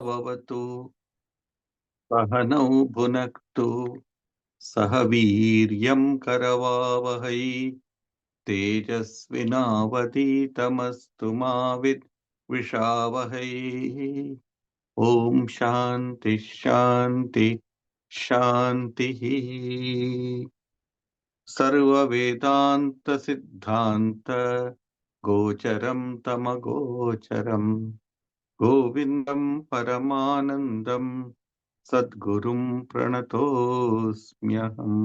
भवतु सहनौ भुनक्तु सह वीर्यं करवावहै तेजस्विनावधीतमस्तु मा विद्विषावहै। ॐ शान्ति शान्ति शान्तिः। सर्ववेदान्त सिद्धान्त गोचरं तमगोचरम् गोविन्दं परमानन्दं सद्गुरुं प्रणतोऽस्म्यहम्।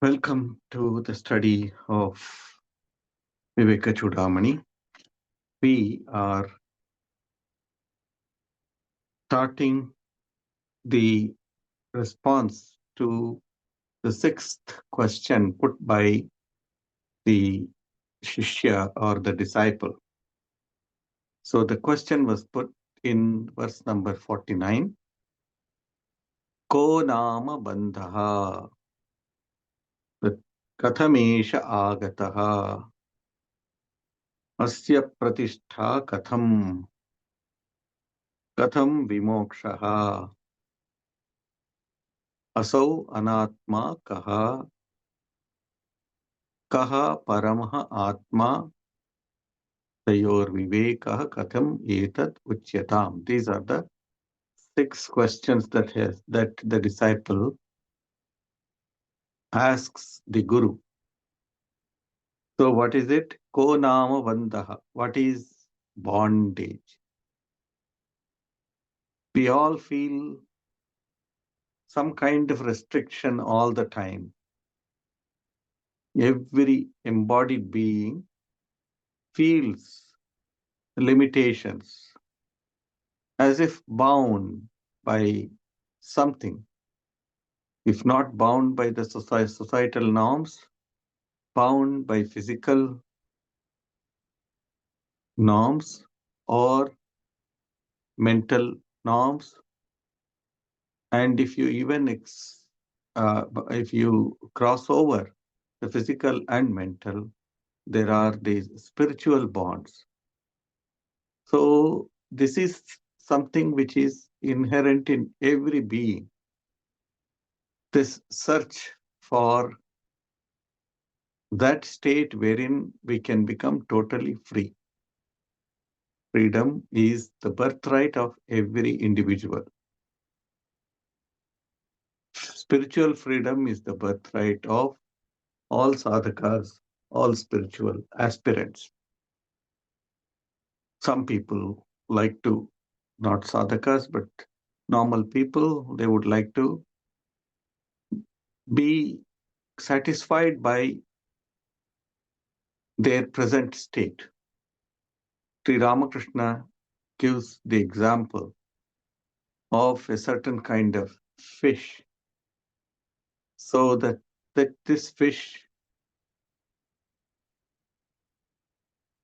Welcome to the study of Vivekacudamani. We are starting the response to the sixth question put by the Shishya or the disciple. So the question was put in verse number 49. Ko nama bandhaha kathamesha agataha अस्य प्रतिष्ठा कथम कथम विमोक्षः असौ अनात्मा कः कः परमः आत्मा तयोर्विवेकः कथम एतत् उच्यताम्. These are the 6 questions that the disciple asks the Guru. So what is it? Ko nama bandhaha. What is bondage? We all feel some kind of restriction all the time. Every embodied being feels limitations as if bound by something. If not bound by the societal norms, bound by physical norms or mental norms. And if you even if you cross over the physical and mental, there are these spiritual bonds. So this is something which is inherent in every being. This search for that state wherein we can become totally free. Freedom is the birthright of every individual. Spiritual freedom is the birthright of all sadhakas, all spiritual aspirants. Some people like to, not sadhakas, but normal people, they would like to be satisfied by their present state. Sri Ramakrishna gives the example of a certain kind of fish. So that this fish,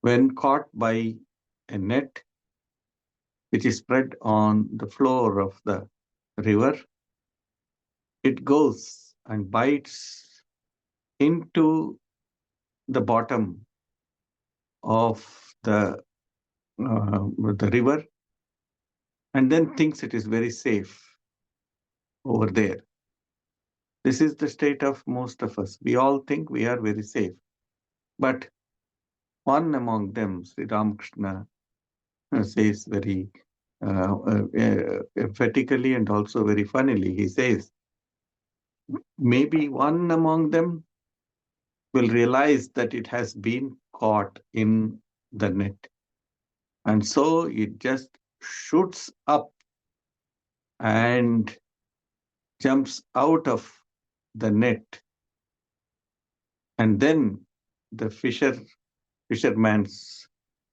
when caught by a net which is spread on the floor of the river, it goes and bites into the bottom of the river and then thinks it is very safe over there. This is the state of most of us. We all think we are very safe. But one among them, Sri Ramakrishna, says very emphatically and also very funnily, he says, maybe one among them will realize that it has been caught in the net. And so it just shoots up and jumps out of the net. And then the fisherman's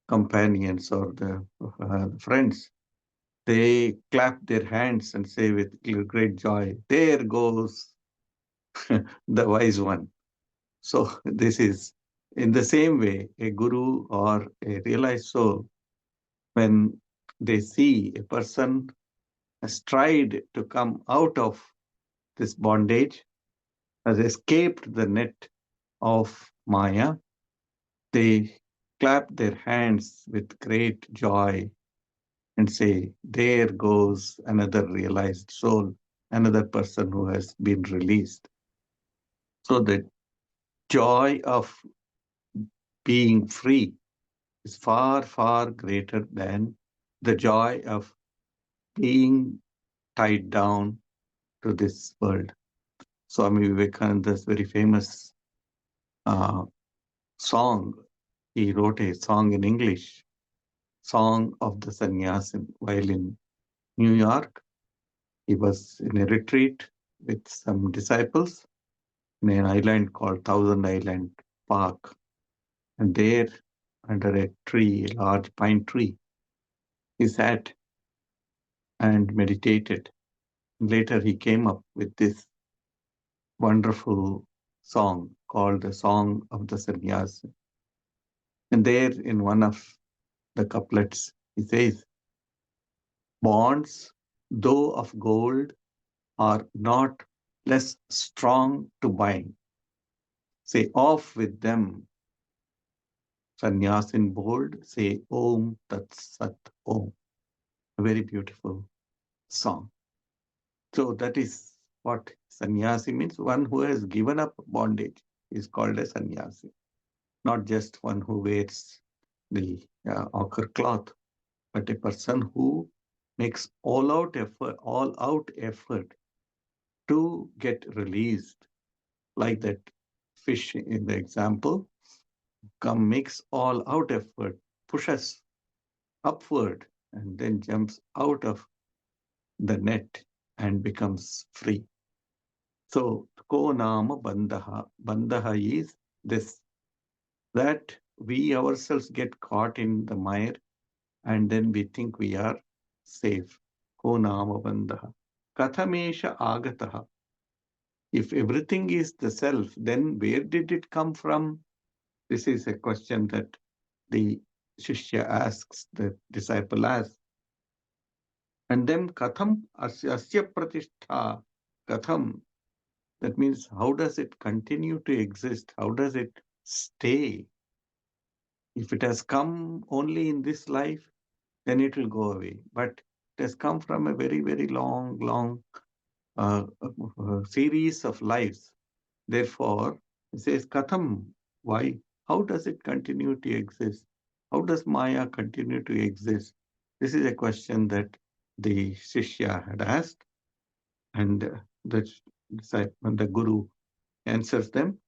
companions or the friends, they clap their hands and say with great joy, there goes the wise one. So this is in the same way, a guru or a realized soul, when they see a person has tried to come out of this bondage, has escaped the net of Maya, they clap their hands with great joy and say, there goes another realized soul, another person who has been released. So the joy of being free is far, far greater than the joy of being tied down to this world. Swami Vivekananda's very famous uh, song, he wrote a song in English, Song of the Sannyasin, while in New York. He was in a retreat with some disciples in an island called Thousand Island Park. And there, under a tree, a large pine tree, he sat and meditated. Later, he came up with this wonderful song called the Song of the Sannyasi. And there, in one of the couplets, he says, bonds, though of gold, are not less strong to bind. Say off with them, sannyas in bold, say Om Tat Sat Om. A very beautiful song. So that is what sannyasi means. One who has given up bondage is called a sannyasi, not just one who wears the ochre cloth, but a person who makes all out effort to get released, like that fish in the example, come makes all out effort, pushes upward, and then jumps out of the net and becomes free. So, ko nama bandaha. Bandaha is this, that we ourselves get caught in the mire and then we think we are safe. Ko nama bandaha. Kathamesha agataha. If everything is the self, then where did it come from? This is a question that the Shishya asks, the disciple asks. And then Katham Asya Pratishtha. Katham, that means how does it continue to exist? How does it stay? If it has come only in this life, then it will go away. But it has come from a very, very long, long series of lives. Therefore, it says Katham. Why? How does it continue to exist? How does Maya continue to exist? This is a question that the Shishya had asked, and the Guru answers them.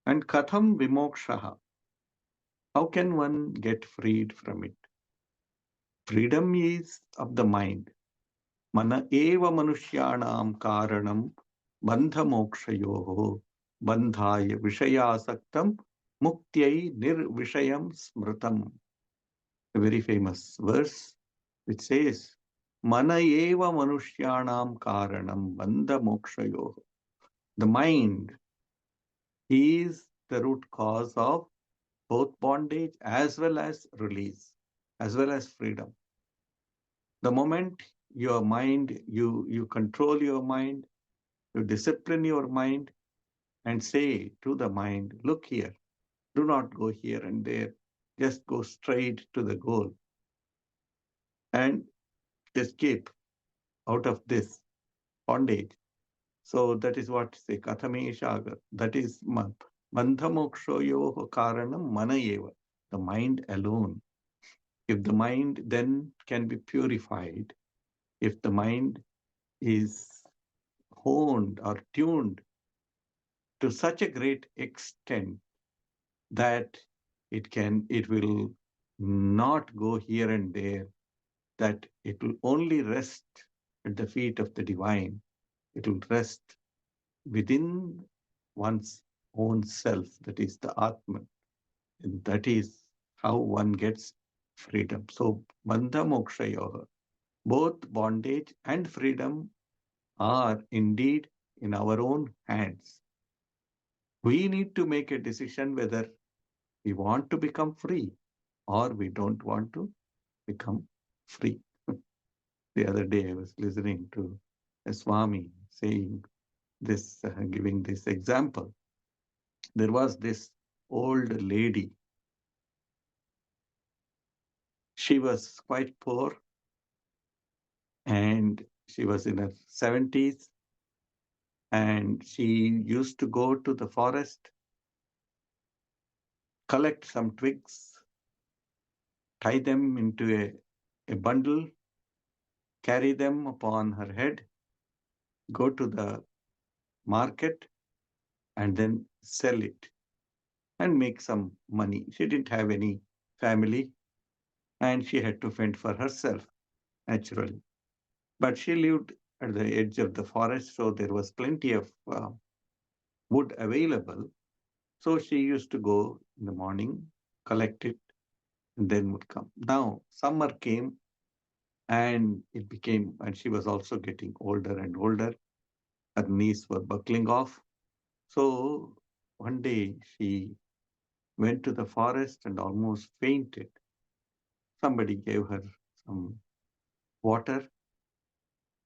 And Katham Vimokshaha. How can one get freed from it? Freedom is of the mind. Mana eva manushyanam karanam bandha mokshayoho bandhaya vishayasaktam muktyai nirvishayam smritam. A very famous verse which says, Mana eva manushyanam karanam bandha mokshayoho. The mind is the root cause of both bondage as well as release, as well as freedom. The moment your mind, you control your mind, you discipline your mind and say to the mind, look here, do not go here and there, just go straight to the goal and escape out of this bondage. So that is what say Kathameshaga. That is Bandhamokshoyoho Karanam Manayeva, the mind alone. If the mind then can be purified, if the mind is honed or tuned to such a great extent that it will not go here and there, that it will only rest at the feet of the divine. It will rest within one's own self, that is the Atman. And that is how one gets freedom. So, Bandha Moksha Yoga, both bondage and freedom are indeed in our own hands. We need to make a decision whether we want to become free or we don't want to become free. The other day I was listening to a Swami saying this, giving this example. There was this old lady She was quite poor and she was in her 70s, and she used to go to the forest, collect some twigs, tie them into a bundle, carry them upon her head, go to the market, and then sell it and make some money. She didn't have any family and she had to fend for herself, naturally. But she lived at the edge of the forest, so there was plenty of wood available. So she used to go in the morning, collect it, and then would come. Now, summer came and and she was also getting older and older. Her knees were buckling off. So one day she went to the forest and almost fainted. Somebody gave her some water,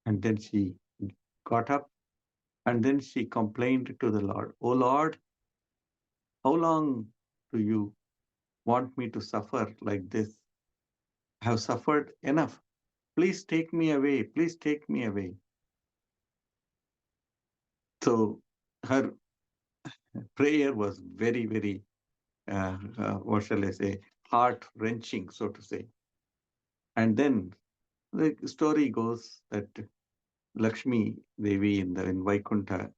and then she got up, and then she complained to the Lord, "Oh Lord, how long do you want me to suffer like this? I have suffered enough. Please take me away. Please take me away." So her prayer was very, very, what shall I say, heart wrenching, so to say. And then the story goes that Lakshmi Devi in Vaikuntha,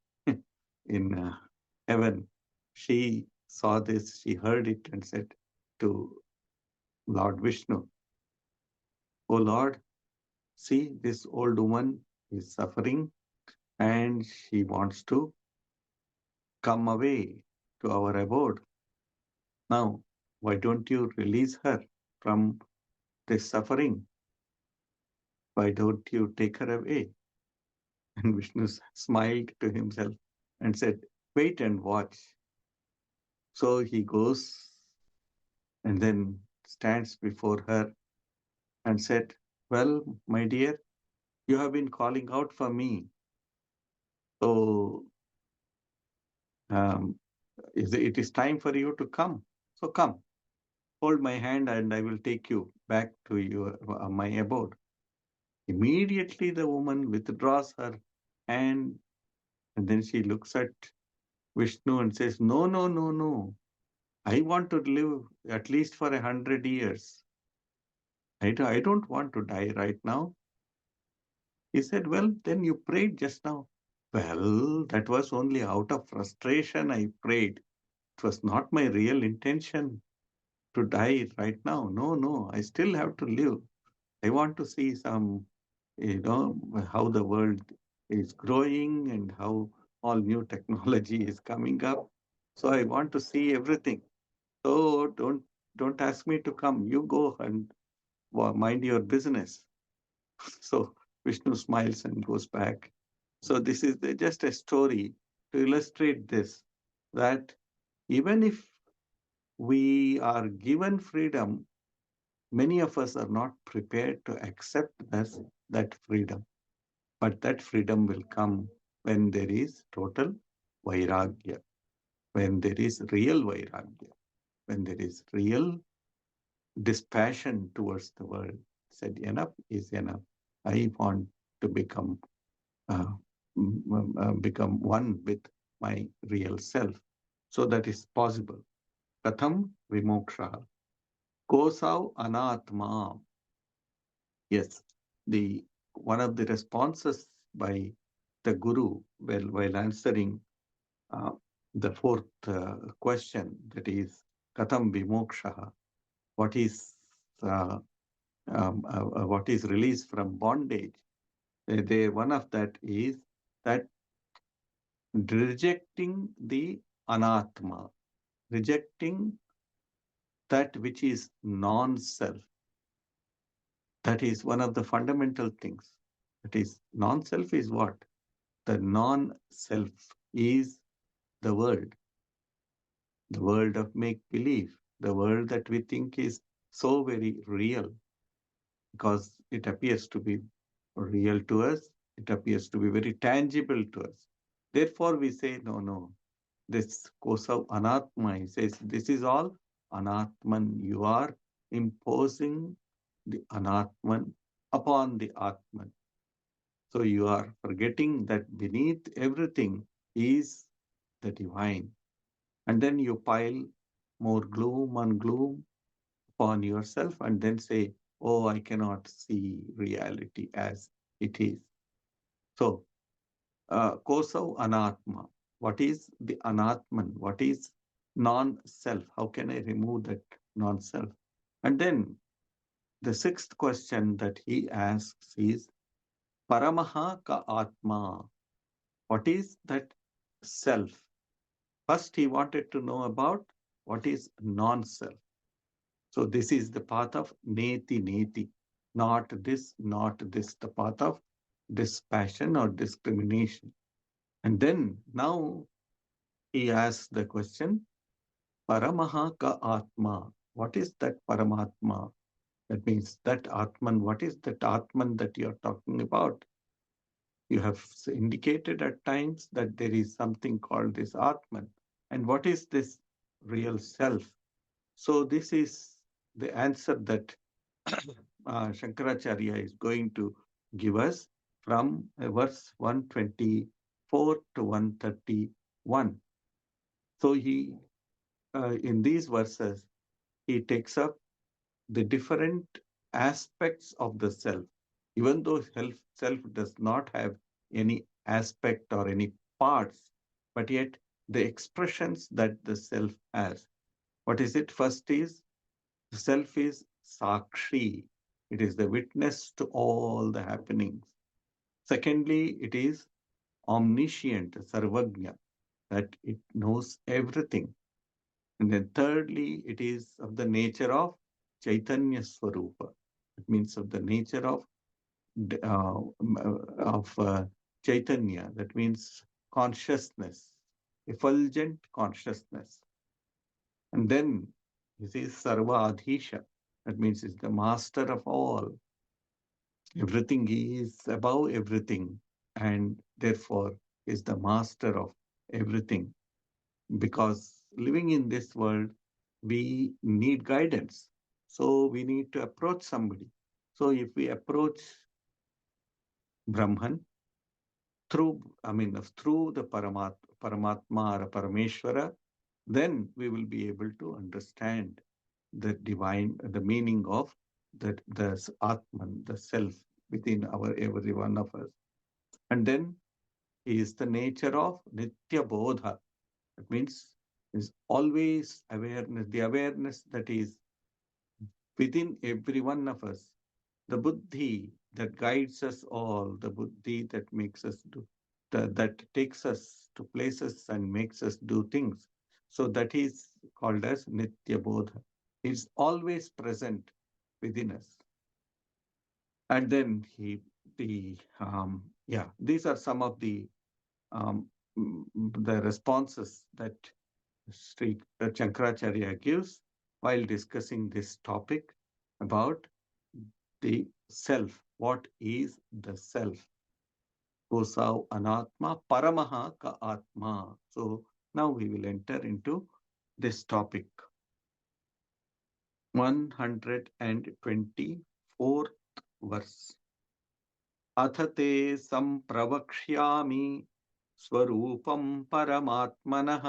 in heaven, she saw this, she heard it, and said to Lord Vishnu, "Oh Lord, see, this old woman is suffering and she wants to come away to our abode. Now, why don't you release her from this suffering? Why don't you take her away?" And Vishnu smiled to himself and said, "Wait and watch." So he goes and then stands before her and said, "Well, my dear, you have been calling out for me. So um, it is time for you to come. So come, hold my hand, and I will take you back to my abode." Immediately, the woman withdraws her hand, and then she looks at Vishnu and says, "No, no, no, no. I want to live at least for 100 years. I don't want to die right now." He said, "Well, then you prayed just now." "Well, that was only out of frustration I prayed. It was not my real intention to die right now. No, no, I still have to live. I want to see how the world is growing and how all new technology is coming up. So I want to see everything. So don't ask me to come. You go and mind your business." So Vishnu smiles and goes back. So this is just a story to illustrate this, that even if we are given freedom, many of us are not prepared to accept that freedom. But that freedom will come when there is total vairagya, when there is real vairagya, when there is real dispassion towards the world. Said, enough is enough. I want to uh, become one with my real self. So that is possible. Katham vimoksha. Kosau anatma. Yes, the one of the responses by the Guru while answering uh, the fourth question, that is Katham vimoksha. What is what is released from bondage? One of that is that rejecting the anatma, rejecting that which is non-self. That is one of the fundamental things. That is, non-self is what? The non-self is the world of make-believe, the world that we think is so very real because it appears to be real to us. It appears to be very tangible to us. Therefore, we say, no, no, this kosa anatma, he says, this is all anatman. You are imposing the Anatman upon the Atman. So you are forgetting that beneath everything is the divine. And then you pile more gloom and gloom upon yourself and then say, oh, I cannot see reality as it is. So, Kosau Anatma. What is the Anatman? What is non self? How can I remove that non self? And then the sixth question that he asks is Paramaha ka Atma. What is that self? First, he wanted to know about what is non self. So, this is the path of neti neti, not this, the path of dispassion or discrimination. And then now he asks the question Paramaha ka Atma. What is that Paramatma? That means that Atman, what is that Atman that you are talking about? You have indicated at times that there is something called this Atman. And what is this real self? So, this is the answer that Shankaracharya is going to give us from verse 124 to 131. So, in these verses, he takes up the different aspects of the self. Even though self does not have any aspect or any parts, but yet the expressions that the self has. What is it? First is the self is sakshi. It is the witness to all the happenings. Secondly, it is omniscient, sarvagnya, that it knows everything. And then thirdly, it is of the nature of Chaitanya Swarupa. It means of the nature of Chaitanya. That means consciousness, effulgent consciousness. And then he says Sarva Adhisha. That means he's the master of all. Everything he is above everything, and therefore is the master of everything. Because living in this world, we need guidance. So we need to approach somebody. So if we approach Brahman through the Paramatma or Parameshwara, then we will be able to understand the divine, the meaning of the Atman, the self within our every one of us. And then is the nature of Nitya Bodha. That means is always awareness, the awareness that is within every one of us, the buddhi that guides us all, the buddhi that makes us do, that takes us to places and makes us do things. So that is called as Nitya Bodha. It's always present within us. And then these are some of um, the responses that Sri Shankaracharya gives while discussing this topic about the self. What is the self? Kosau Anatma Paramaha Ka Atma. So now we will enter into this topic. 124th verse. अथ ते सम्प्रवक्ष्यामि स्वरूपं परमात्मनः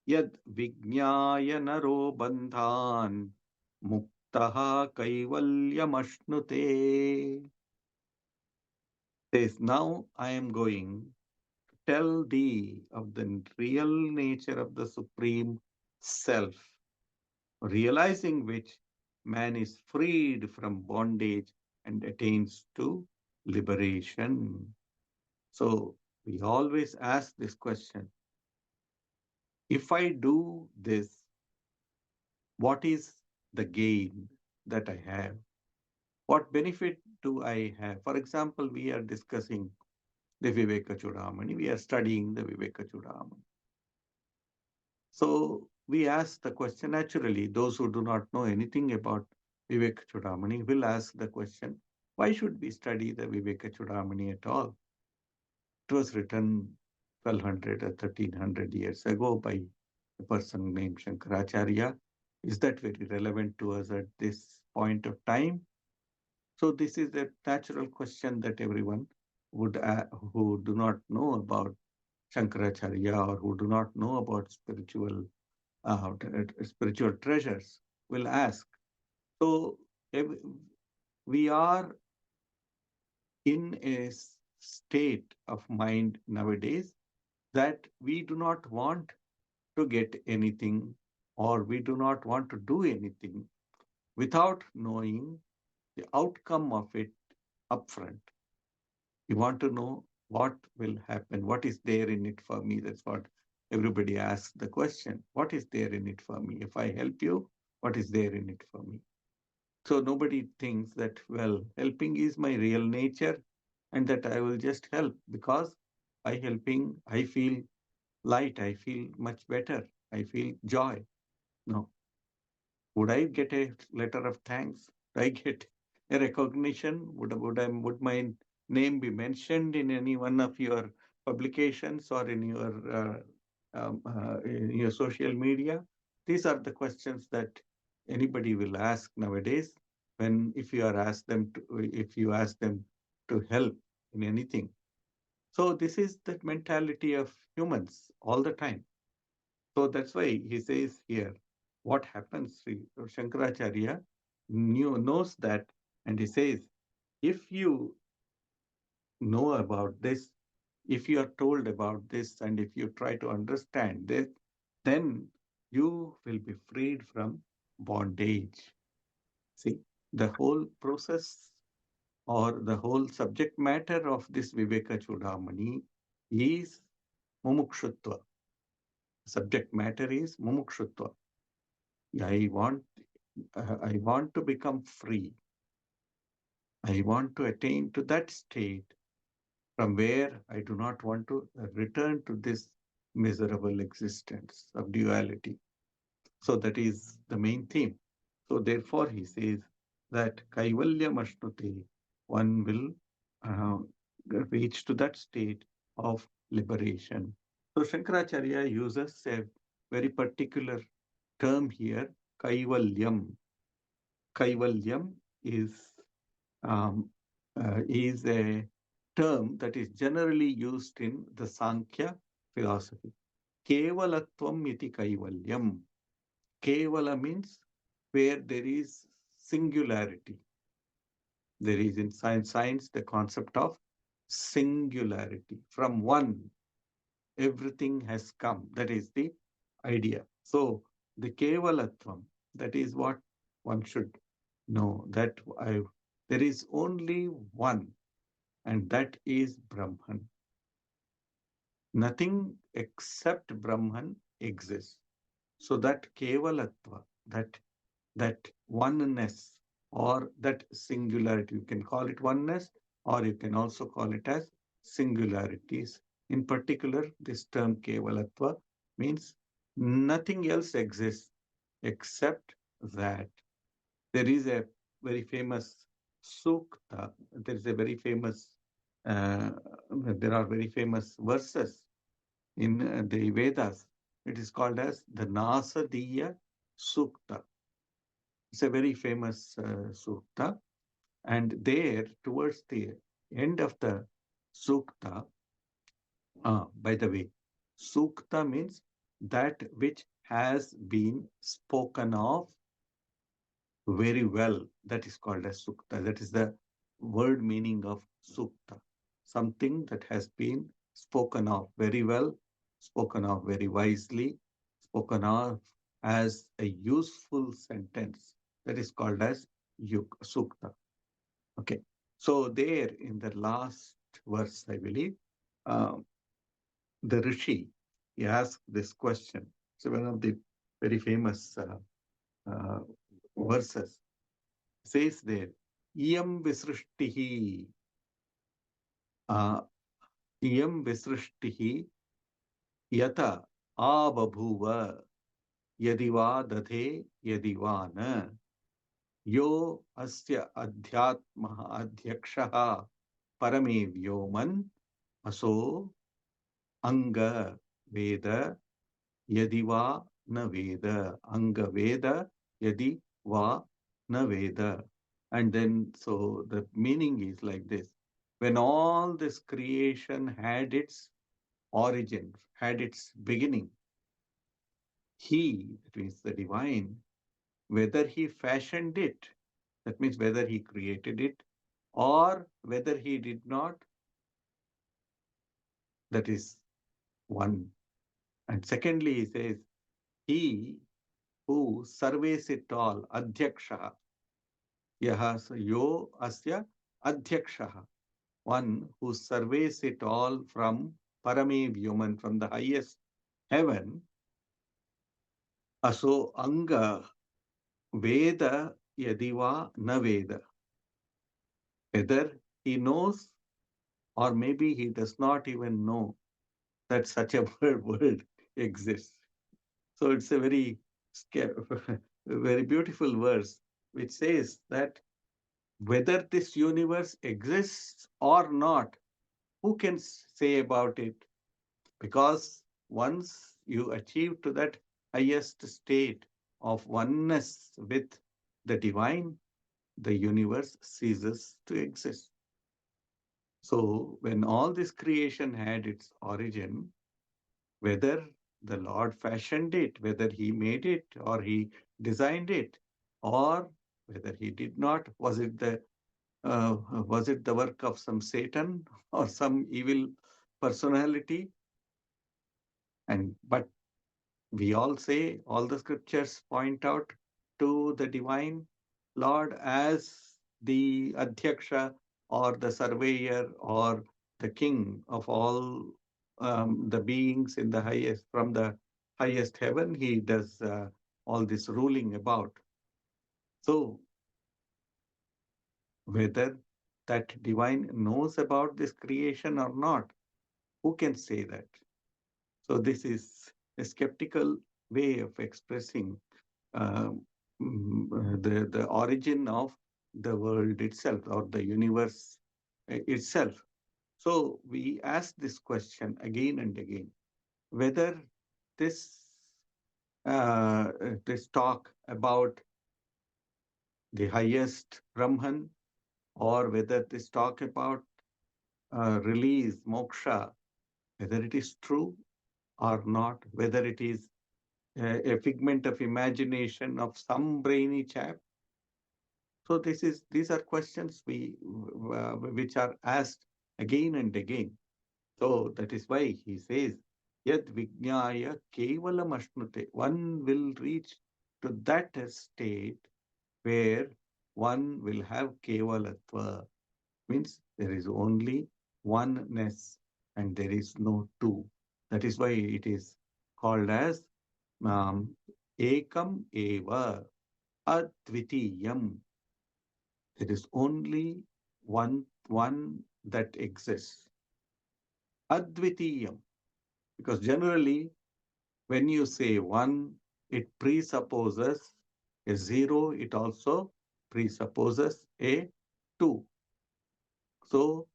यद् विज्ञाय नरो बन्धान् मुक्तः कैवल्यमश्नुते. Says, now I am going to tell thee of the real nature of the Supreme Self, realizing which man is freed from bondage and attains to liberation. So we always ask this question. If I do this, what is the gain that I have? What benefit do I have? For example, we are discussing the Vivekacudamani. We are studying the Vivekacudamani. So we ask the question naturally. Those who do not know anything about Vivekacudamani will ask the question, why should we study the Vivekacudamani at all? It was written 1200 or 1300 years ago by a person named Shankaracharya. Is that very relevant to us at this point of time? So this is a natural question that everyone would who do not know about Shankaracharya or who do not know about spiritual treasures will ask. So we are in a state of mind nowadays that we do not want to get anything or we do not want to do anything without knowing the outcome of it upfront. We want to know what will happen, what is there in it for me. That's what everybody asks the question. What is there in it for me? If I help you, what is there in it for me? So nobody thinks that, well, helping is my real nature and that I will just help because by helping, I feel light, I feel much better, I feel joy. No. Would I get a letter of thanks? Would I get a recognition? Would my name be mentioned in any one of your publications or in your social media? These are the questions that anybody will ask nowadays. When if you ask them to help in anything. So this is the mentality of humans all the time. So that's why he says here, what happens? Shankaracharya knows that, and he says, if you know about this, if you are told about this, and if you try to understand this, then you will be freed from bondage. See, the whole process or the whole subject matter of this Vivekacudamani is mumukshutva. Subject matter is mumukshutva. I want I want to become free. I want to attain to that state from where I do not want to return to this miserable existence of duality. So that is the main theme. So therefore he says that Kaivalyam Ashnute, one will uh, reach to that state of liberation. So Shankaracharya uses a very particular term here, Kaivalyam. Kaivalyam um, is a term that is generally used in the Sankhya philosophy. Kevalatvam iti Kaivalyam. Kevala means where there is singularity. There is in science the concept of singularity. From one, everything has come. That is the idea. So the Kevalatvam, that is what one should know, that there is only one, and that is Brahman. Nothing except Brahman exists. So that Kevalatva, that oneness or that singularity, you can call it oneness or you can also call it as singularities. In particular, this term Kevalatva means nothing else exists except that. There is a very famous sukta, there is a very famous, uh, there are very famous verses in the Vedas. It is called as the Nasadiya Sukta. It's a very famous sukta. And there, towards the end of the sukta, by the way, sukta means that which has been spoken of very well. That is called as sukta. That is the word meaning of sukta. Something that has been spoken of very well, spoken of very wisely, spoken of as a useful sentence. That is called as sukta. Okay. So there in the last verse, I believe, um, the Rishi, he asked this question. So one of the very famous uh, verses says there, Iyam Visrishtihi, uh, Iyam Visrishtihi Yata Ababhuva Yadiva Dathe Yadiva Yo Asya Adhyatmaha Adhyakshaha Parame Vyoman Aso Anga Veda Yadiva Na Veda Anga Veda Yadi Va Na Veda. And then, so the meaning is like this: when all this creation had its origin, had its beginning, he, that means the divine, whether he fashioned it, that means whether he created it, or whether he did not, that is one. And secondly, he says, he who surveys it all, adhyaksha, yahas yo asya adhyaksha, one who surveys it all from Parame Vyuman, from the highest heaven, aso anga veda yadiva na veda. Whether he knows or maybe he does not even know that such a world exists. So it's a very, very beautiful verse which says that whether this universe exists or not, who can say about it? Because once you achieve to that highest state of oneness with the divine, the universe ceases to exist. So when all this creation had its origin, whether the Lord fashioned it, whether he made it or he designed it, or whether he did not, was it the work of some Satan or some evil personality? And but we all say, all the scriptures point out to the divine Lord as the Adhyaksha or the surveyor or the king of all the beings in the highest, from the highest heaven. He does all this ruling about. So, whether that divine knows about this creation or not, who can say that? So, this is a skeptical way of expressing uh, the origin of the world itself or the universe itself. So we ask this question again and again: whether this this talk about the highest Brahman, or whether this talk about release, moksha, whether it is true or not, whether it is a figment of imagination of some brainy chap. So these are questions which are asked again and again. So that is why he says, Yad Vijnaya Kevalam Ashnute. One will reach to that state where one will have Kevalatva. Means there is only oneness and there is no two. That is why it is called as Ekam Eva Advitiyam. There is only one that exists. Advitiyam. Because generally, when you say one, it presupposes a zero, it also presupposes a two. So,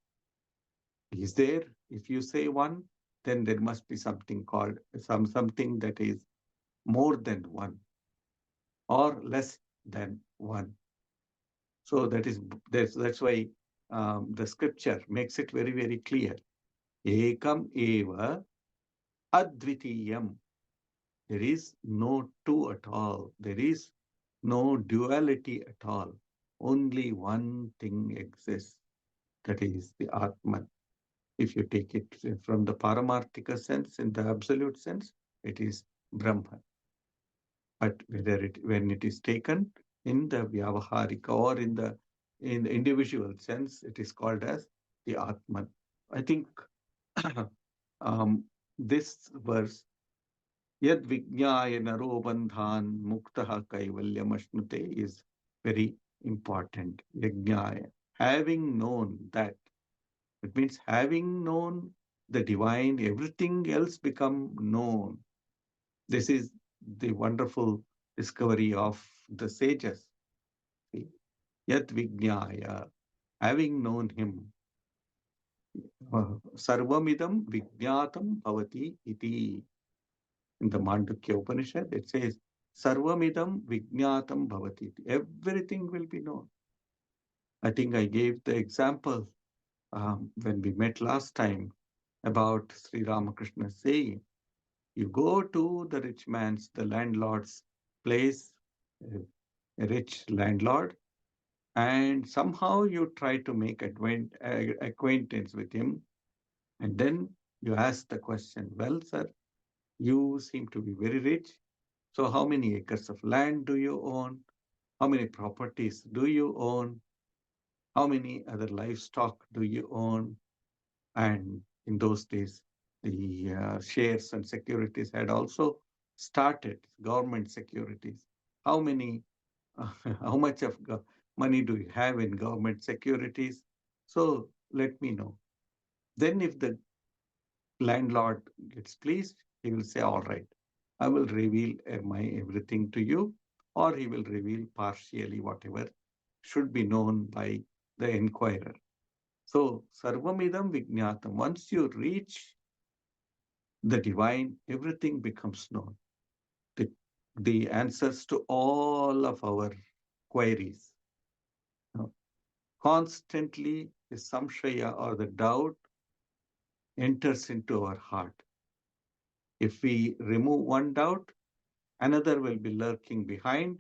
is there, if you say one, then there must be something called something that is more than one or less than one. So that's why the scripture makes it very, very clear. Ekam eva advitiyam. There is no two at all. There is no duality at all. Only one thing exists. That is the Atman. If you take it from the Paramarthika sense, in the absolute sense, it is Brahman. But when it is taken in the Vyavaharika or in the individual sense, it is called as the Atman. I think this verse, Yad Vijnaya Naro Bandhan Muktaha Kaivalyam is very important. Vijnaya. Having known that, it means having known the divine, everything else become known. This is the wonderful discovery of the sages. See? Yad Vijnaya. Having known him, Sarvamidam Vijnatam Bhavati iti. In the Mandukya Upanishad, it says, Sarvamidam Vijnatam Bhavati. Everything will be known. I think I gave the example when we met last time about Sri Ramakrishna saying, you go to the rich man's, the landlord's place, a a rich landlord, and somehow you try to make acquaintance with him. And then you ask the question, well, sir, you seem to be very rich. So, how many acres of land do you own? How many properties do you own? How many other livestock do you own? And in those days, the shares and securities had also started, government securities. How many, how much of money do you have in government securities? So let me know. Then, if the landlord gets pleased, he will say, all right, I will reveal my everything to you, or he will reveal partially whatever should be known by the inquirer. So, Sarvamidam Vijnatam, once you reach the divine, everything becomes known. The, the answers to all of our queries. You know, constantly, the samshaya or the doubt enters into our heart. If we remove one doubt, another will be lurking behind,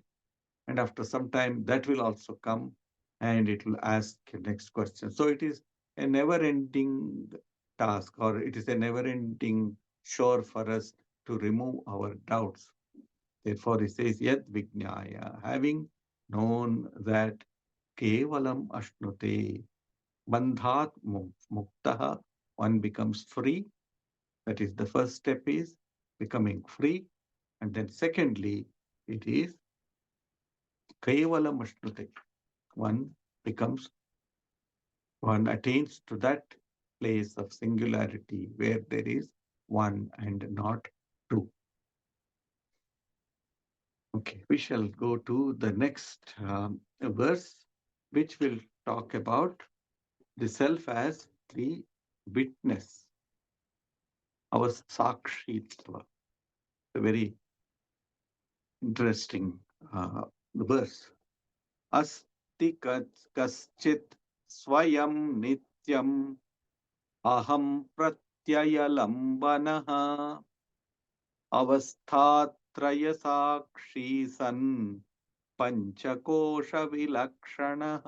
and after some time, that will also come and it will ask the next question. So it is a never ending task, or it is a never ending chore for us to remove our doubts. Therefore, he says, Yad Vijnaya, having known that Kevalam Ashnute, Bandhat Muktaha, one becomes free. That is the first step is becoming free. And then secondly, it is Kevalam Ashnute. One becomes, one attains to that place of singularity where there is one and not two. Okay, we shall go to the next verse, which will talk about the self as the witness, our sakshitva. A very interesting verse. Asti kaschit swayam nityam aham pratyayalambanaha अवस्थात्रय साक्षी सन् पंचकोश विलक्षणः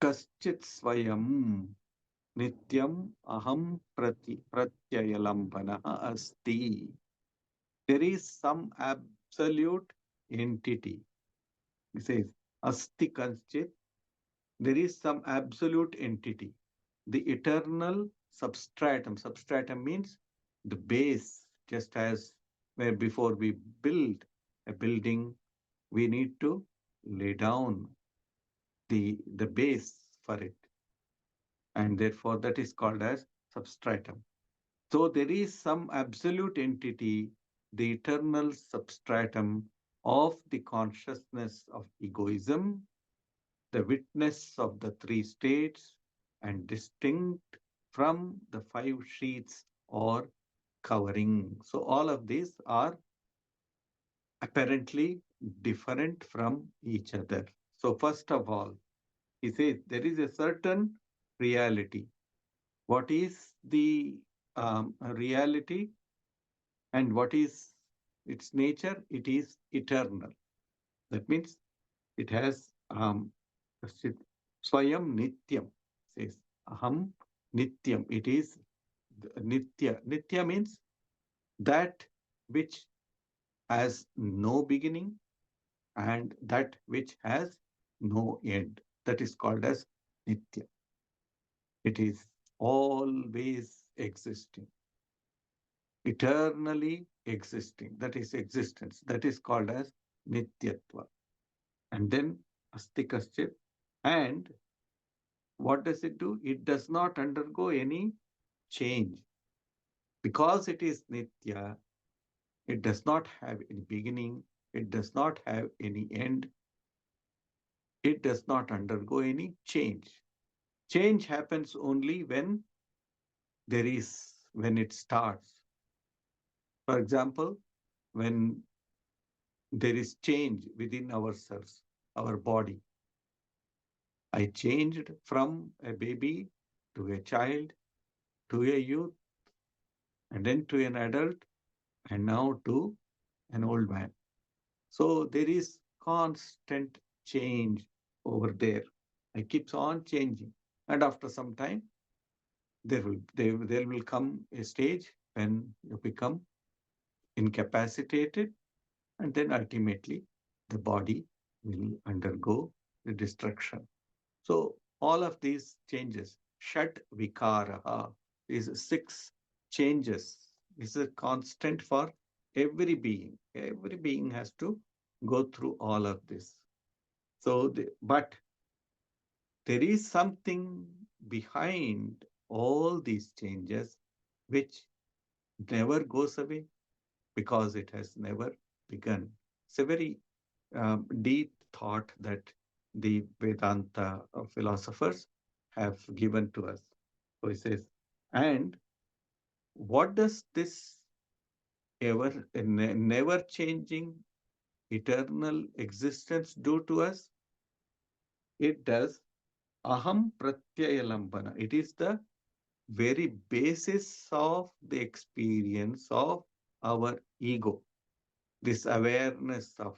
कश्चित् स्वयं नित्यम् अहं प्रत्ययलम्बनः अस्ति. There is some absolute entity. He says, asti kanchit, there is some absolute entity. The eternal substratum. Substratum means the base, just as where before we build a building, we need to lay down the base for it. And therefore that is called as substratum. So there is some absolute entity, the eternal substratum of the consciousness of egoism, the witness of the three states, and distinct from the five sheets or covering. So all of these are apparently different from each other. So first of all, he says there is a certain reality. What is the reality and what is its nature? It is eternal. That means it has Swayam Nityam, says Aham Nityam. It is Nitya. Nitya means that which has no beginning and that which has no end. That is called as Nitya. It is always existing, eternally existing. That is existence. That is called as Nityatva. And then Astikaschit. And what does it do? It does not undergo any change. Because it is Nitya, it does not have any beginning, it does not have any end, it does not undergo any change. Change happens only when it starts. For example, when there is change within ourselves, our body. I changed from a baby to a child to a youth and then to an adult and now to an old man. So there is constant change over there. It keeps on changing. And after some time, there will come a stage when you become incapacitated, and then ultimately the body will undergo the destruction. So all of these changes, Shat Vikaraha, these six changes, is a constant for every being. Every being has to go through all of this. But there is something behind all these changes which never goes away because it has never begun. It's a very deep thought that the Vedanta philosophers have given to us. So he says, and what does this never changing eternal existence do to us? It does aham pratyayalambana. It is the very basis of the experience of our ego. This awareness of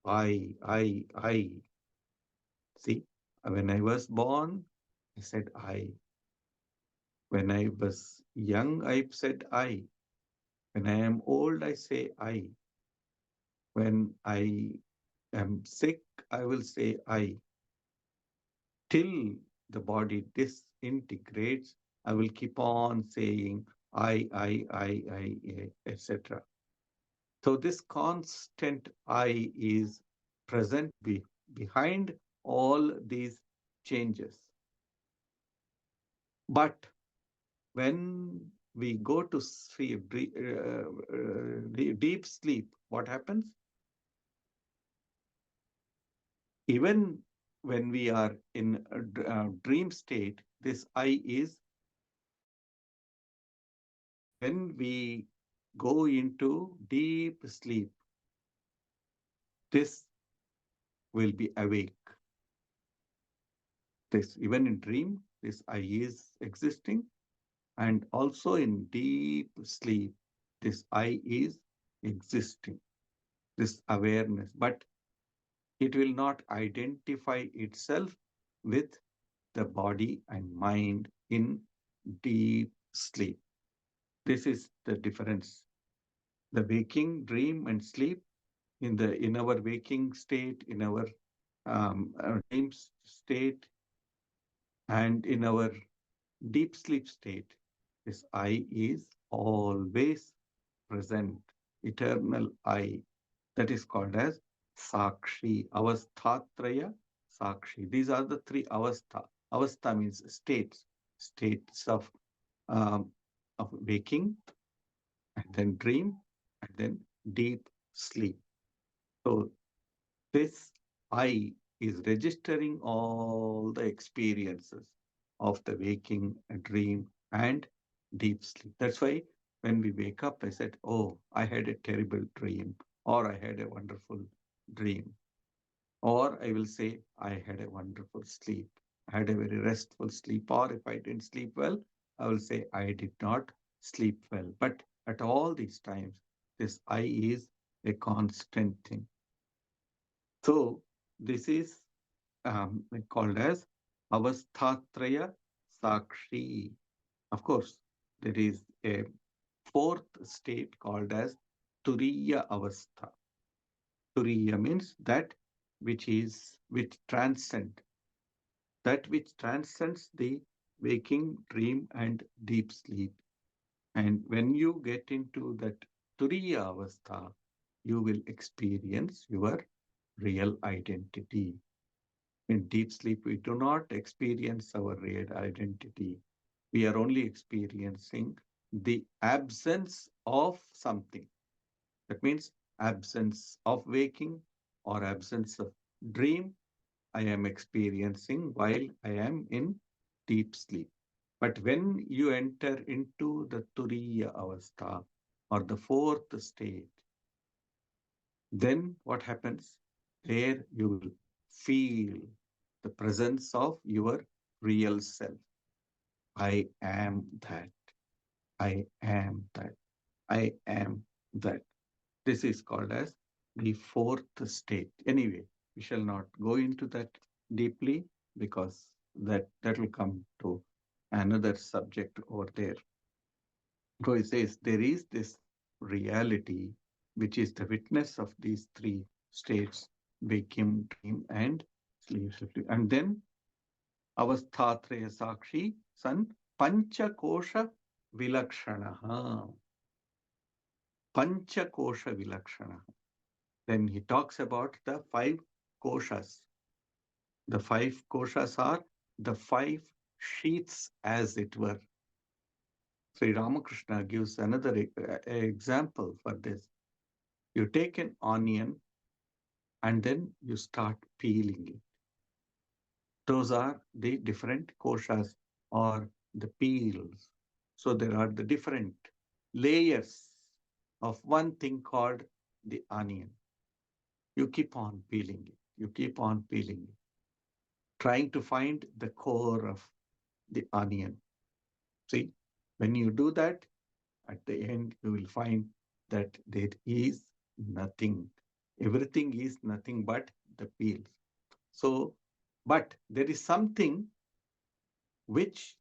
I. See, when I was born, I said I. When I was young, I said I. When I am old, I say I. When I am sick, I will say I. Till the body disintegrates, I will keep on saying I, etc. So this constant I is present behind all these changes. But when we go to sleep, deep sleep, what happens? Even when we are in a dream state, this I is when we go into deep sleep, this will be awake. This, even in dream, this I is existing, and also in deep sleep, this I is existing, this awareness. But it will not identify itself with the body and mind in deep sleep. This is the difference. The waking, dream, and sleep in our waking state, in our dream state, and in our deep sleep state, this I is always present, eternal I. That is called as Sakshi, Avasthatraya Sakshi. These are the three Avastha. Avastha means states, states um, of waking, and then dream, and then deep sleep. So this I is registering all the experiences of the waking, dream, and deep sleep. That's why when we wake up, I said, oh, I had a terrible dream, or I had a wonderful dream. Or I will say, I had a wonderful sleep. I had a very restful sleep. Or if I didn't sleep well, I will say, I did not sleep well. But at all these times, this I is a constant thing. So this is called as Avasthatraya Sakshi. Of course, there is a fourth state called as Turiya Avastha. Turiya means which transcend, that which transcends the waking, dream, and deep sleep. And when you get into that Turiya Avastha, you will experience your real identity. In deep sleep, we do not experience our real identity. We are only experiencing the absence of something. That means absence of waking or absence of dream I am experiencing while I am in deep sleep. But when you enter into the Turiya Avastha or the fourth state, then what happens? There you will feel the presence of your real self. I am that. I am that. I am that. This is called as the fourth state. Anyway, we shall not go into that deeply because that will come to another subject over there. So it says there is this reality which is the witness of these three states: waking, dream, and sleep. And then avasthatraya sakshi san panchakosha vilakshana. Panchakosha vilakshana. Then he talks about the five koshas. The five koshas are the five sheets, as it were. Sri Ramakrishna gives another example for this. You take an onion and then you start peeling it. Those are the different koshas or the peels. So there are the different layers of one thing called the onion. You keep on peeling it. You keep on peeling it, trying to find the core of the onion. See, when you do that, at the end, you will find that there is nothing. Everything is nothing but the peels. So, but there is something which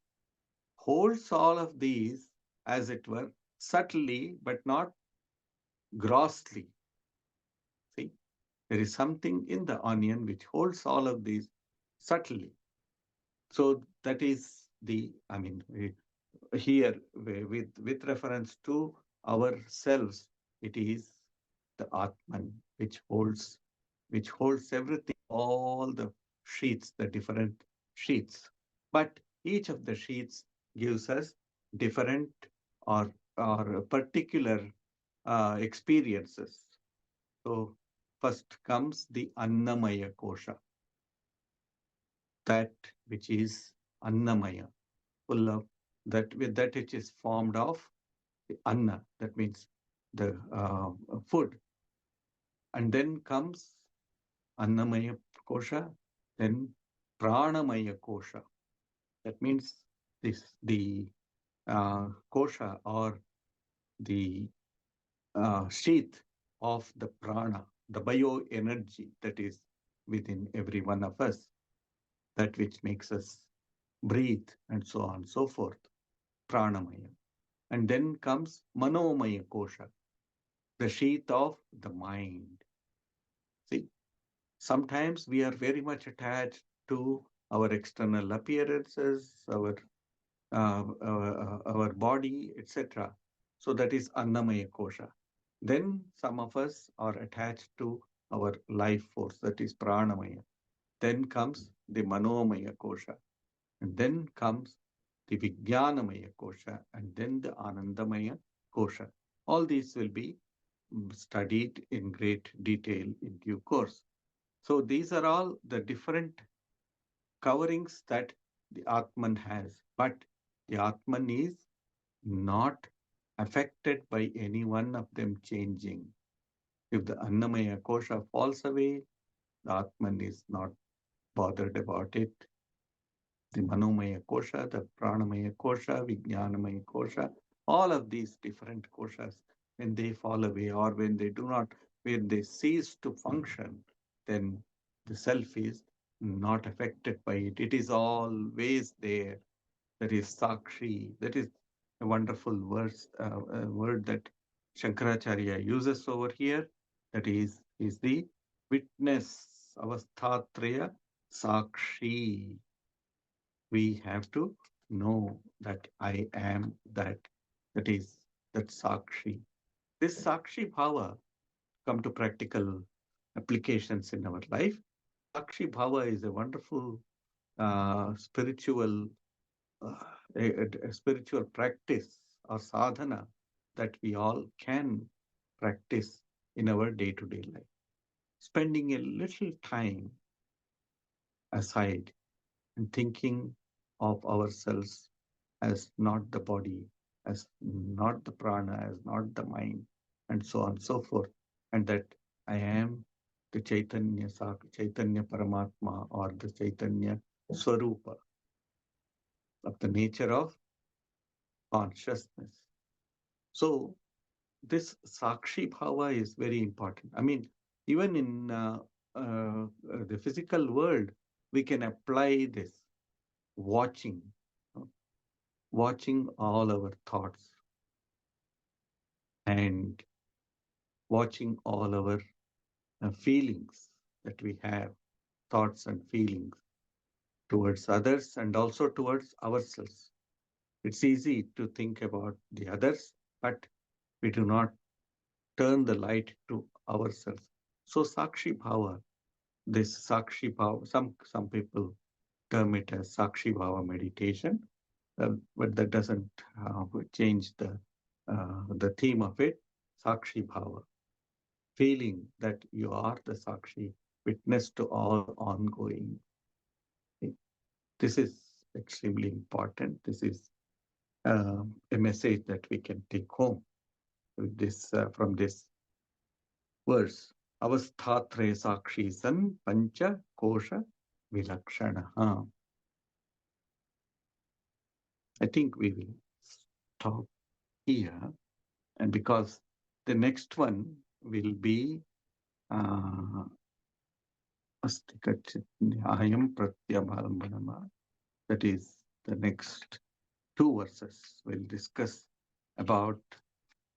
holds all of these, as it were, subtly but not grossly. See, there is something in the onion which holds all of these subtly. So that is the, I mean, here with reference to ourselves, it is the Atman which holds everything, all the sheets, the different sheets. But each of the sheets gives us different or particular experiences. So first comes the Annamaya Kosha, that which is Annamaya, full of that with that which is formed of the Anna, that means the food. And then comes Annamaya Kosha, then Pranamaya Kosha. That means the kosha or the sheath of the prana, the bioenergy that is within every one of us, that which makes us breathe and so on and so forth, pranamaya. And then comes manomaya kosha, the sheath of the mind. See, sometimes we are very much attached to our external appearances, our body, etc. So that is Annamaya Kosha. Then some of us are attached to our life force, that is Pranamaya. Then comes the Manomaya Kosha. And then comes the Vijnanamaya Kosha. And then the Anandamaya Kosha. All these will be studied in great detail in due course. So these are all the different coverings that the Atman has. But the Atman is not affected by any one of them changing. If the Annamaya Kosha falls away, the Atman is not bothered about it. The Manomaya Kosha, the Pranamaya Kosha, Vijnanamaya Kosha, all of these different koshas, when they fall away or when they do not, when they cease to function, then the self is not affected by it. It is always there. That is Sakshi. That is a wonderful word that Shankaracharya uses over here. That is the witness, avasthatraya Sakshi. We have to know that I am that. That is that Sakshi. This Sakshi Bhava, come to practical applications in our life. Sakshi Bhava is a wonderful spiritual uh, a spiritual practice or sadhana that we all can practice in our day-to-day life. Spending a little time aside and thinking of ourselves as not the body, as not the prana, as not the mind, and so on and so forth. And that I am the Chaitanya Paramatma, or the Chaitanya Swarupa of the nature of consciousness. So this Sakshi Bhava is very important. I mean, even in the physical world, we can apply this watching, uh, watching all our thoughts and watching all our feelings that we have, thoughts and feelings towards others and also towards ourselves. It's easy to think about the others, but we do not turn the light to ourselves. So Sakshi Bhava, this Sakshi Bhava, some people term it as Sakshi Bhava meditation, but that doesn't change the theme of it. Sakshi Bhava, feeling that you are the Sakshi, witness to all ongoing. This is extremely important. This is a message that we can take home with this from this verse. Avasthatraya sakshi san pancha kosha vilakshana. I think we will stop here, and because the next one will be uh, Astikachitnyayam Pratyabhalambanama. That is the next two verses. We'll discuss about,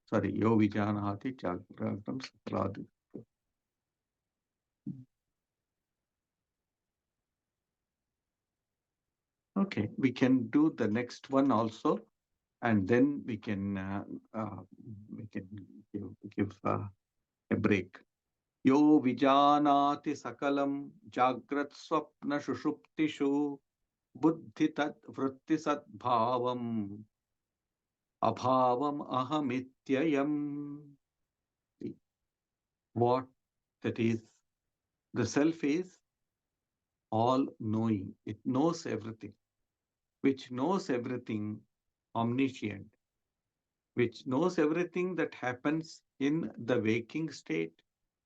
sorry, Yo Vijanahati Jagratam Satradi. Okay, we can do the next one also, and then we can give a break. Yo vijanati sakalam jagrat swapna shushuptishu buddhi tat vritti sat bhavam abhavam ahamityayam. What that is, the self is all knowing. It knows everything, which knows everything, omniscient, which knows everything that happens in the waking state,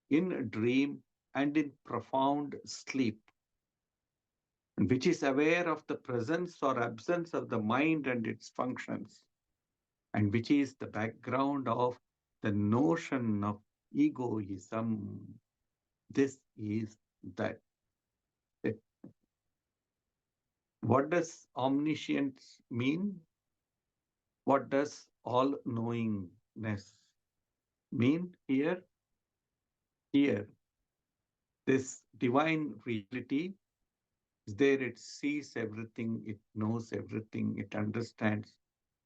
in dream, and in profound sleep, and which is aware of the presence or absence of the mind and its functions, and which is the background of the notion of egoism. This is that. What does omniscience mean? What does all knowingness mean here? Here, this divine reality is there, it sees everything, it knows everything, it understands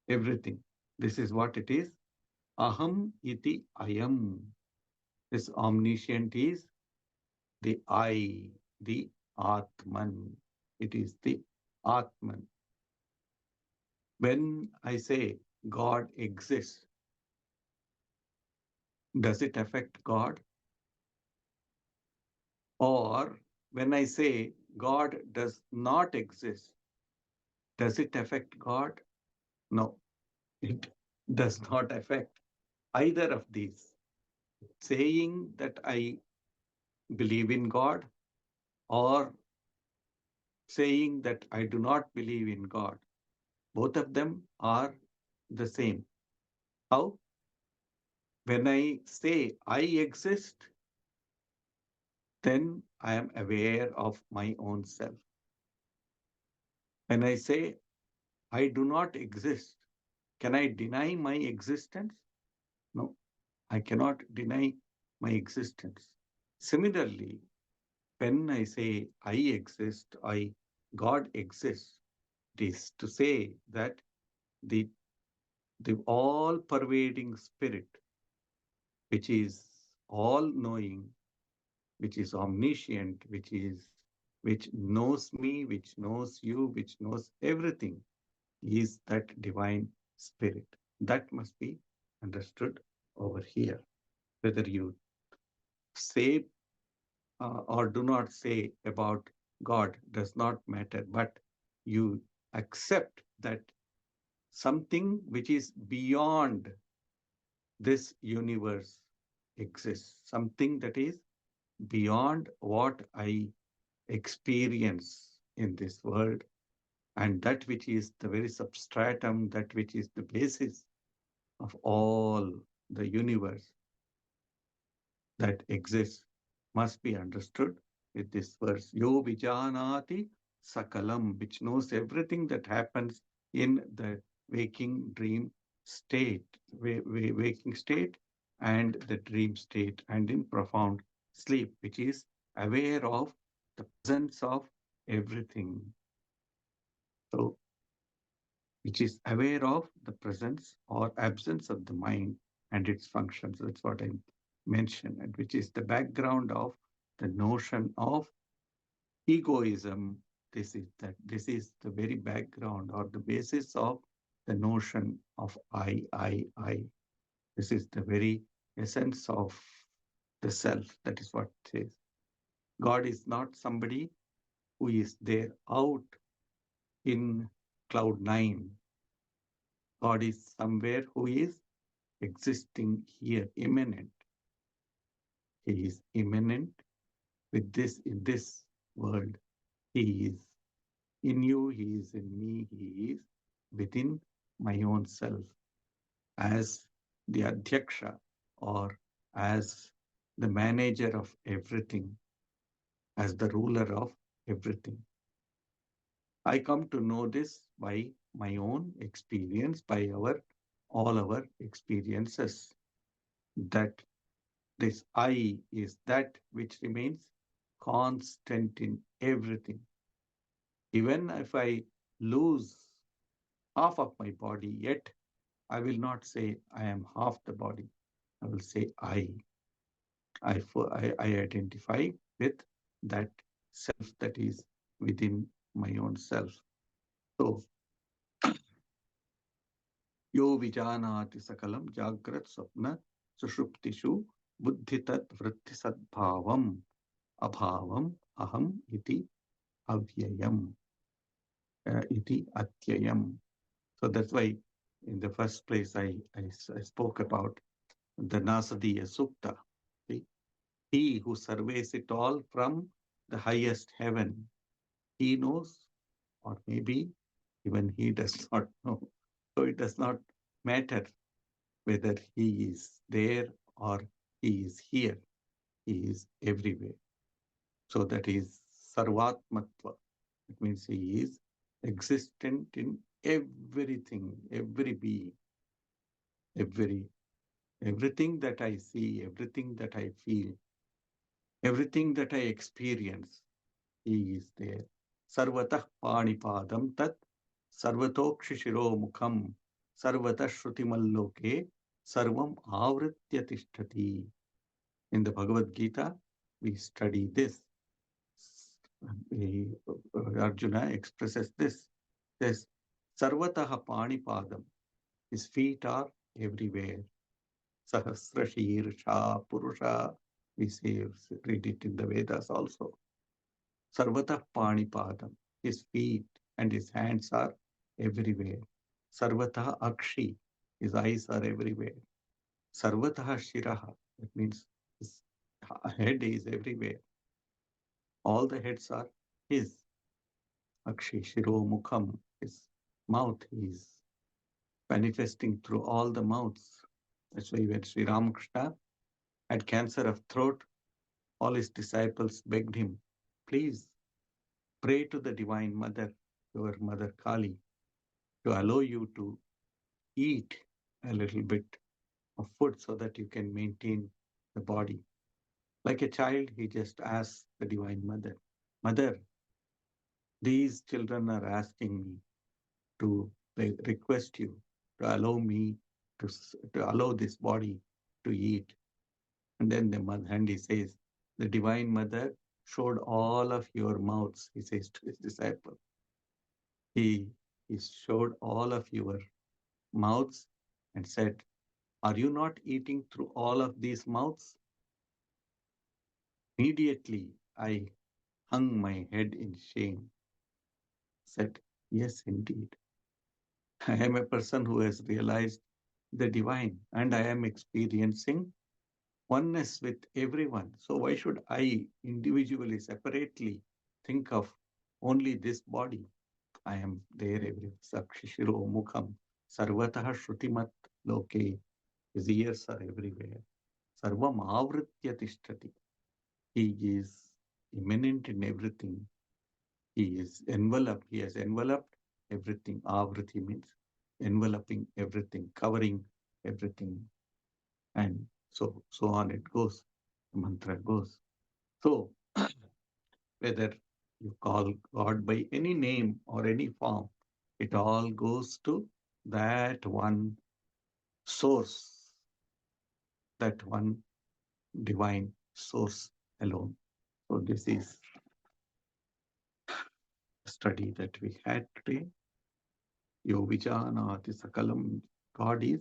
everything. This is what it is. Aham iti ayam. This omniscient is the I, the Atman. It is the Atman. When I say God exists, does it affect God? Or when I say God does not exist, does it affect God? No, it does not affect either of these. Saying that I believe in God or saying that I do not believe in God, both of them are the same. How? When I say I exist, then I am aware of my own self. When I say I do not exist, can I deny my existence? No, I cannot deny my existence. Similarly, when I say I exist, God exists, it is to say that the, the all-pervading spirit, which is all-knowing, which is omniscient, which knows me, which knows you, which knows everything, is that divine spirit. That must be understood over here. Whether you say or do not say about God does not matter, but you accept that something which is beyond this universe exists, something that is beyond what I experience in this world, and that which is the very substratum, that which is the basis of all the universe that exists, must be understood with this verse. Yo vijanati sakalam, which knows everything that happens in the waking dream state, waking state and the dream state, and in profound sleep, which is aware of the presence of everything. So, which is aware of the presence or absence of the mind and its functions. That's what I mentioned, and which is the background of the notion of egoism. This is the very background or the basis of the notion of I. This is the very essence of the self. That is what it says. God is not somebody who is there out in cloud nine. God is somewhere who is existing here, immanent. He is immanent with this in this world. He is in you, he is in me, he is within my own self as the Adhyaksha or as the manager of everything, as the ruler of everything. I come to know this by my own experience, by all our experiences, that this I is that which remains constant in everything. Even if I lose half of my body, yet I will not say I am half the body. I will say I. I identify with that self that is within my own self. So, yo vijanati sakalam jagrat swapna sushuptishu buddhitat vritti sadbhavam abhavam aham iti avyayam iti atyayam. So that's why in the first place I spoke about the Nasadiya Sukta. See? He who surveys it all from the highest heaven, he knows, or maybe even he does not know. So it does not matter whether he is there or he is here. He is everywhere. So that is Sarvatmatva. It means he is existent in everything, every being, every everything that I see, everything that I feel, everything that I experience, he is there. Sarvatah panipadam tat sarvatokshishiro mukham sarvatah shrutimaloke sarvam avritya tishtati. In the Bhagavad Gita, we study this. Arjuna expresses this. Says, Sarvataha panipadam. His feet are everywhere. Sahasra Shirsha Purusha. We say, read it in the Vedas also. Sarvata Panipadam. His feet and his hands are everywhere. Sarvata Akshi. His eyes are everywhere. Sarvataha Shiraha. That means his head is everywhere. All the heads are his. Akshi Shiro Mukham. His mouth is manifesting through all the mouths. That's why when Sri Ramakrishna had cancer of throat, all his disciples begged him, please pray to the Divine Mother, your Mother Kali, to allow you to eat a little bit of food so that you can maintain the body. Like a child, he just asked the Divine Mother, Mother, these children are asking me to request you to allow me to allow this body to eat. And then the mother, and he says, the Divine Mother showed all of your mouths, he says to his disciple. He, he showed all of your mouths and said, are you not eating through all of these mouths? Immediately I hung my head in shame, said, yes, indeed. I am a person who has realized the divine and I am experiencing oneness with everyone. So why should I individually, separately think of only this body? I am there everywhere. Sakshishiro Mukham Sarvatah Shrutimat Loke. His ears are everywhere. Sarvam Avritya Tishtati. He is immanent in everything. He is enveloped. He has enveloped everything. Avriti means enveloping everything, covering everything. And so on it goes. The mantra goes. So whether you call God by any name or any form, it all goes to that one source, that one divine source alone. So this is the study that we had today. Yo Vijanati Sakalam. God is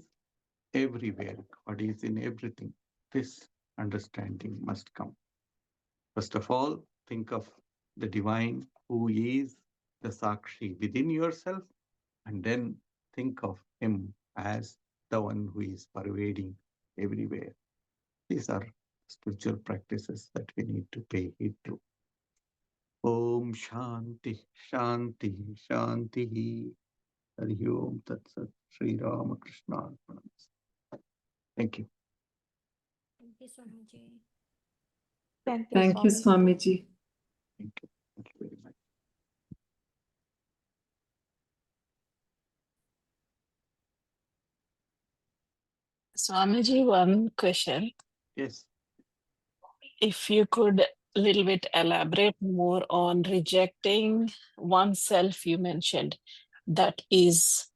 everywhere. God is in everything. This understanding must come. First of all, think of the divine who is the Sakshi within yourself, and then think of him as the one who is pervading everywhere. These are spiritual practices that we need to pay heed to. Om Shanti, Shanti, Shanti. Hari Om Tat Sat. Sri Ramakrishna. Thank you. Thank you, Swamiji. Thank you, Thank you, Swami. Swamiji. Thank you. Thank you very much. Swamiji, one question. Yes. If you could a little bit elaborate more on rejecting oneself, you mentioned that is,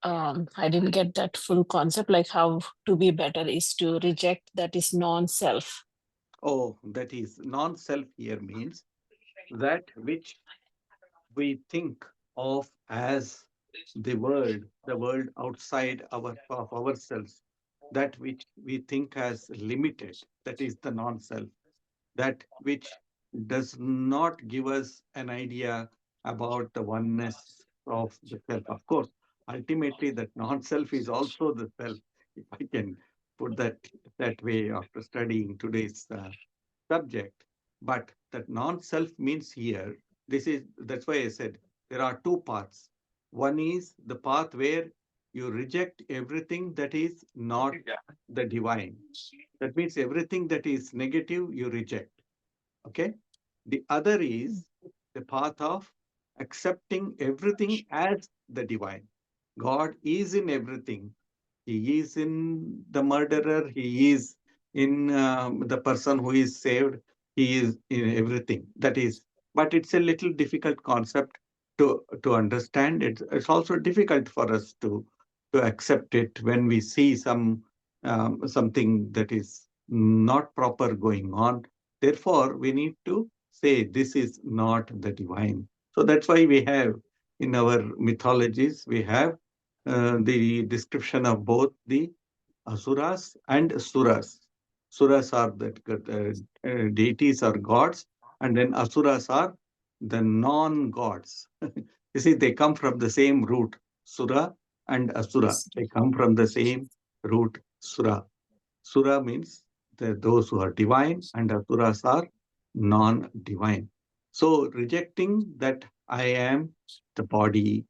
I didn't get that full concept, like how to be better is to reject that is non-self. Oh, that is non-self here means that which we think of as the world outside of ourselves, that which we think as limited, that is the non-self, that which does not give us an idea about the oneness of the self. Of course, ultimately that non-self is also the self, if I can put that way after studying today's subject. But that non-self means here, that's why I said there are two paths. One is the path where you reject everything that is not the divine. That means everything that is negative, you reject. Okay. The other is the path of accepting everything as the divine. God is in everything. He is in the murderer. He is in the person who is saved. He is in everything. That is, but it's a little difficult concept to understand. It's also difficult for us to accept it when we see something that is not proper going on. Therefore, we need to say this is not the divine. So that's why we have in our mythologies we have the description of both the asuras and suras. Suras are the deities or gods, and then asuras are the non-gods. You see, they come from the same root, sura and asura. They come from the same root, sura. Sura means those who are divine, and asuras are non-divine. So rejecting that I am the body,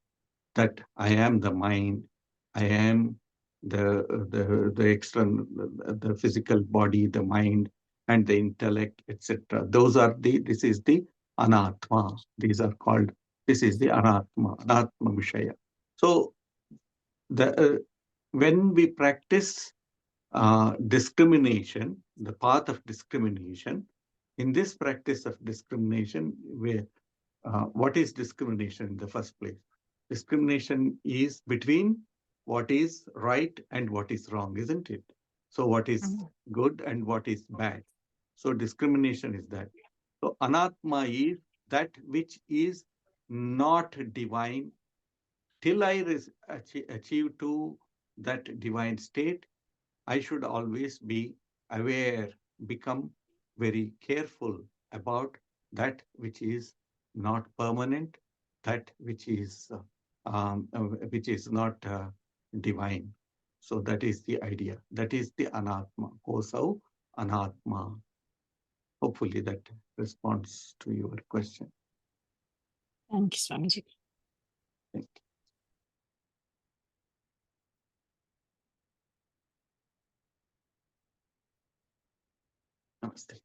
that I am the mind, I am the external, the physical body, the mind, and the intellect, etc. Those are this is the anatma. These are called, this is the anatma vishaya. So the when we practice discrimination, the path of discrimination, in this practice of discrimination, where what is discrimination in the first place? Discrimination is between what is right and what is wrong, isn't it? So, what is Mhm. good and what is bad? So, discrimination is that. So, anatma is that which is not divine till I achieve to that divine state. I should always be aware, become very careful about that which is not permanent, that which is not divine. So that is the idea. That is the anatma. Kosau Anatma. Hopefully that responds to your question. Thank you, Swamiji. Thank you. Namaste.